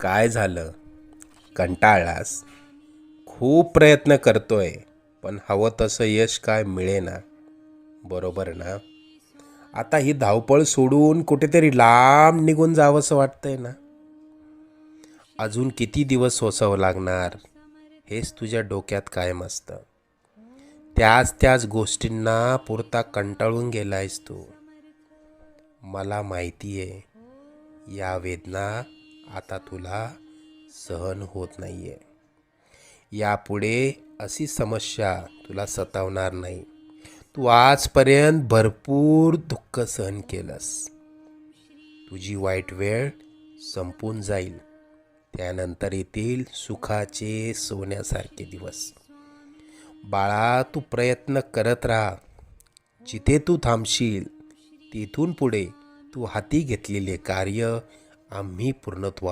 काय झालं? कंटाळलास? खूप प्रयत्न करतोय, पण हवं तसं यश काय मिळेना, बरोबर ना? आता ही धावपळ सोडून कुठेतरी लांब निघून जावंसं वाटतंय ना? अजून किती दिवस सोसावं लागणार हेच तुझ्या डोक्यात कायम असतं. त्याच गोष्टींना पुरता कंटाळून गेलायस तू. मला माहिती आहे, या वेदना आता तुला सहन होत नाहीये. यापुढे अशी समस्या तुला सतावणार नाही. तू आजपर्यंत भरपूर दुःख सहन केलंस. तुझी वाईट वेळ संपून जाईल. त्यानंतर येतील सुखाचे सोन्यासारखे दिवस. बाळा, तू प्रयत्न करत राहा. जिथे तू थांबशील तिथून पुढे तू हाती घेतलेले कार्य आम्ही पूर्णत्वा